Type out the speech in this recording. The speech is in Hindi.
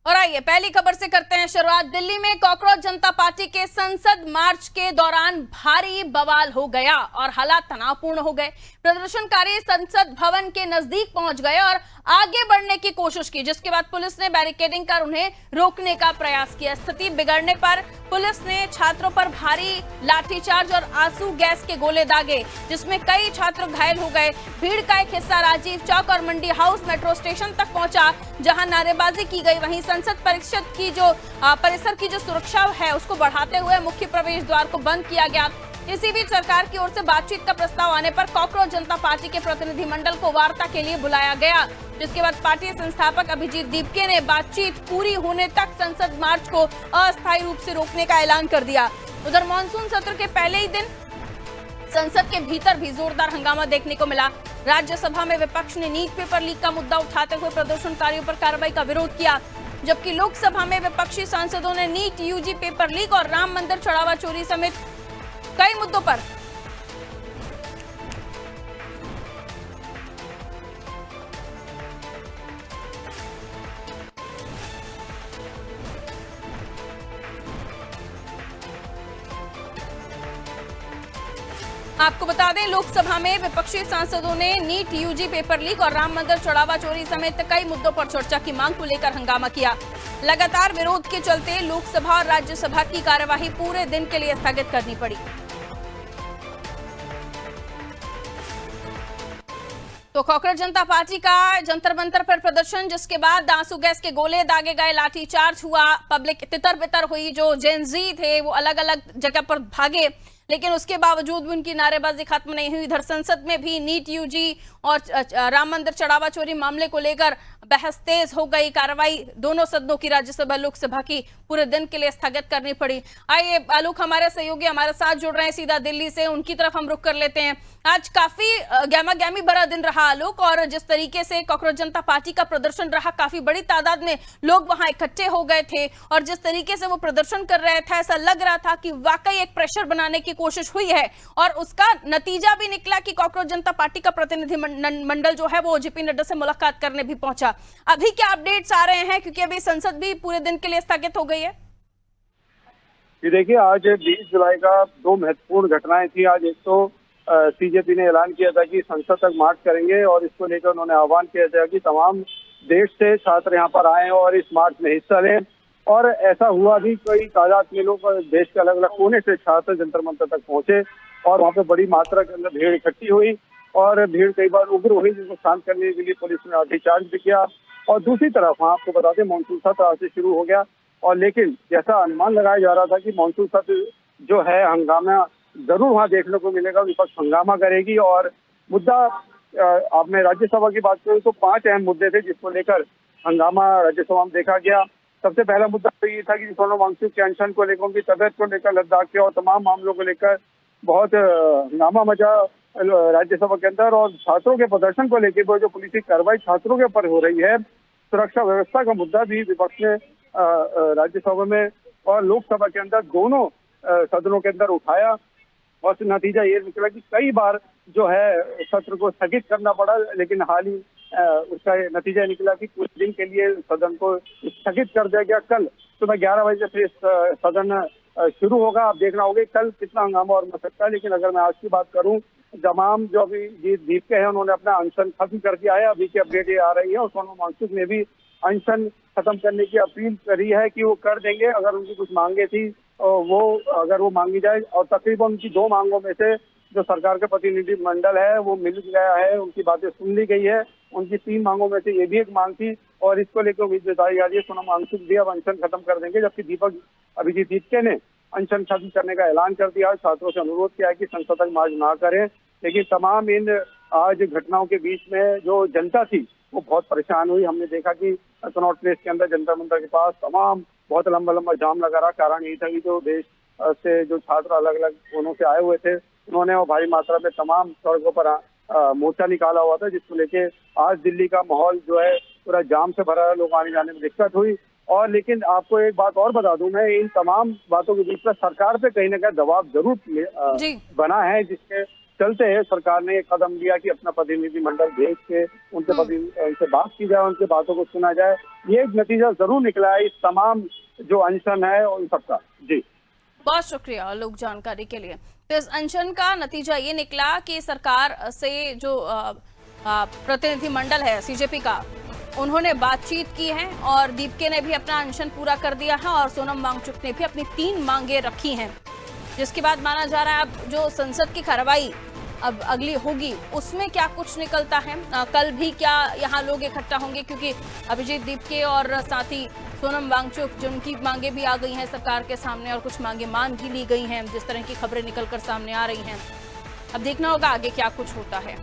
और आइए पहली खबर से करते हैं शुरुआत। दिल्ली में कॉकरोच जनता पार्टी के संसद मार्च के दौरान भारी बवाल हो गया और हालात तनावपूर्ण हो गए। प्रदर्शनकारी संसद भवन के नजदीक पहुंच गए और आगे बढ़ने की कोशिश की, जिसके बाद पुलिस ने बैरिकेडिंग कर उन्हें रोकने का प्रयास किया। स्थिति बिगड़ने पर पुलिस ने छात्रों पर भारी लाठीचार्ज और आंसू गैस के गोले दागे, जिसमें कई छात्र घायल हो गए। भीड़ का एक हिस्सा राजीव चौक और मंडी हाउस मेट्रो स्टेशन तक पहुंचा, जहां नारेबाजी की गई। वहीं संसद परिसर की जो सुरक्षा है उसको बढ़ाते हुए मुख्य प्रवेश द्वार को बंद किया गया। इसी बीच सरकार की ओर से बातचीत का प्रस्ताव आने पर कॉकरोच जनता पार्टी के प्रतिनिधिमंडल को वार्ता के लिए बुलाया गया, जिसके बाद पार्टी संस्थापक अभिजीत दीपके ने बातचीत पूरी होने तक संसद मार्च को अस्थायी रूप से रोकने का ऐलान कर दिया। उधर मानसून सत्र के पहले ही दिन संसद के भीतर भी जोरदार हंगामा देखने को मिला। राज्यसभा में विपक्ष ने नीट पेपर लीक का मुद्दा उठाते हुए प्रदर्शनकारियों पर कार्रवाई का विरोध किया, जबकि लोकसभा में विपक्षी सांसदों ने नीट यूजी पेपर लीक और राम मंदिर चढ़ावा चोरी समेत कई मुद्दों पर आपको बता दें, लोकसभा में विपक्षी सांसदों ने नीट यूजी पेपर लीक और राम मंदिर चढ़ावा चोरी समेत कई मुद्दों पर चर्चा की मांग को लेकर हंगामा किया। लगातार विरोध के चलते लोकसभा और राज्यसभा की कार्यवाही पूरे दिन के लिए स्थगित करनी पड़ी। तो कॉकरोच जनता पार्टी का जंतर मंतर पर प्रदर्शन, जिसके बाद आंसू गैस के गोले दागे गए, लाठीचार्ज हुआ, पब्लिक तितर बितर हुई। जो जेनजी थे वो अलग अलग जगह पर भागे, लेकिन उसके बावजूद भी उनकी नारेबाजी खत्म नहीं हुई। इधर संसद में भी नीट यूजी और राम मंदिर चढ़ावा चोरी मामले को लेकर बहस तेज हो गई। कार्रवाई दोनों सदनों की, राज्यसभा लोकसभा की, पूरे दिन के लिए स्थगित करनी पड़ी। आइए आलोक हमारे सहयोगी हमारे साथ जुड़ रहे हैं सीधा दिल्ली से, उनकी तरफ हम रुख कर लेते हैं। आज काफी गहमा-गहमी भरा दिन रहा आलोक, और जिस तरीके से कॉकरोच जनता पार्टी का प्रदर्शन रहा, काफी बड़ी तादाद में लोग वहां इकट्ठे हो गए थे और जिस तरीके से वो प्रदर्शन कर रहे थे, ऐसा लग रहा था कि वाकई एक प्रेशर बनाने की कोशिश हुई है और उसका नतीजा भी निकला कि कॉकरोच जनता पार्टी का प्रतिनिधि मंडल जो है वो जेपी नड्डा से मुलाकात करने भी पहुंचा। अभी क्या अपडेट्स आ रहे हैं, क्योंकि अभी संसद भी पूरे दिन के लिए स्थगित हो गई है? ये देखिए, आज 20 जुलाई का दो महत्वपूर्ण घटनाएं थी। आज एक तो सीजेपी ने ऐलान किया था कि संसद तक मार्च करेंगे और इसको लेकर उन्होंने आह्वान किया था कि तमाम देश से छात्र यहाँ पर आए और इस मार्च में हिस्सा लें, और ऐसा हुआ भी। कई तादाद में लोग देश के अलग अलग कोने से छात्र जंतर मंतर तक पहुंचे और वहाँ पे बड़ी मात्रा के अंदर भीड़ इकट्ठी हुई और भीड़ कई बार उग्र हुई, जिसको शांत करने के लिए पुलिस ने लाठीचार्ज भी किया। और दूसरी तरफ आपको बता दें, मानसून सत्र आज से शुरू हो गया, और लेकिन जैसा अनुमान लगाया जा रहा था कि मानसून सत्र जो है हंगामा जरूर वहाँ देखने को मिलेगा, विपक्ष हंगामा करेगी। और मुद्दा अब मैं राज्यसभा की बात करूँ तो 5 अहम मुद्दे थे जिसको लेकर हंगामा राज्यसभा में देखा गया। सबसे पहला मुद्दा तो ये था कि सोनम वांगचुक के अनशन को लेकर, उनकी तबियत को लेकर, लद्दाख के और तमाम मामलों को लेकर बहुत हंगामा मचा राज्यसभा के अंदर। और छात्रों के प्रदर्शन को लेकर वो जो पुलिस की कार्रवाई छात्रों के ऊपर हो रही है, सुरक्षा व्यवस्था का मुद्दा भी विपक्ष ने राज्यसभा में और लोकसभा के अंदर दोनों सदनों के अंदर उठाया। और नतीजा ये निकला कि कई बार जो है सत्र को स्थगित करना पड़ा, लेकिन हाल ही उसका नतीजा निकला कि कुछ दिन के लिए सदन को स्थगित कर दिया गया। कल सुबह 11 बजे से सदन शुरू होगा। आप देखना होगा कल कितना हंगामा और मच सकता है। लेकिन अगर मैं आज की बात करूं, तमाम जो अभी दीप के हैं उन्होंने अपना अनशन खत्म कर दिया है। अभी की अपडेट ये आ रही है और सोनम वांगचुक ने भी अनशन खत्म करने की अपील करी है कि वो कर देंगे अगर उनकी कुछ मांगे थी वो अगर वो मांगी जाए। और तकरीबन उनकी 2 मांगों में से जो सरकार का प्रतिनिधि मंडल है वो मिल गया है, उनकी बातें सुन ली गई है। उनकी 3 मांगों में से ये भी एक मांग थी और इसको लेकर उम्मीद जताई जा रही है सोनम वांगचुक भी अब अनशन खत्म कर देंगे। जबकि अभिजीत दीपके ने अनशन खत्म करने का ऐलान कर दिया। छात्रों से अनुरोध किया है कि संसद तक मार्च ना करें। लेकिन तमाम इन आज घटनाओं के बीच में जो जनता थी वो बहुत परेशान हुई। हमने देखा कि कनॉट प्लेस के अंदर जंतर मंतर के पास तमाम बहुत लंबा जाम लगा रहा। कारण यही था कि जो देश से जो छात्र अलग अलग कोनों से आए हुए थे उन्होंने वो भारी मात्रा में तमाम सड़कों पर मोर्चा निकाला हुआ था, जिसको लेके आज दिल्ली का माहौल जो है पूरा जाम से भरा है, लोग आने जाने में दिक्कत हुई। और लेकिन आपको एक बात और बता दूं, मैं इन तमाम बातों के बीच में सरकार पे कहीं ना कहीं दबाव जरूर बना है, जिसके चलते सरकार ने एक कदम लिया कि अपना प्रतिनिधिमंडल भेज के उनसे बात की जाए, उनकी बातों को सुना जाए। ये एक नतीजा जरूर निकला है इस तमाम जो अनशन है उन सबका। जी, बहुत शुक्रिया लोग जानकारी के लिए। तो इस अनशन का नतीजा ये निकला कि सरकार से जो प्रतिनिधिमंडल है सीजेपी का, उन्होंने बातचीत की है और दीपके ने भी अपना अनशन पूरा कर दिया है और सोनम वांगचुक ने भी अपनी 3 मांगे रखी हैं, जिसके बाद माना जा रहा है अब जो संसद की कार्रवाई अब अगली होगी उसमें क्या कुछ निकलता है। कल भी क्या यहाँ लोग इकट्ठा होंगे, क्योंकि अभिजीत दीपके और साथ ही सोनम वांगचुक जिनकी मांगे भी आ गई हैं सरकार के सामने और कुछ मांगे मान भी ली गई हैं, जिस तरह की खबरें निकलकर सामने आ रही हैं। अब देखना होगा आगे क्या कुछ होता है।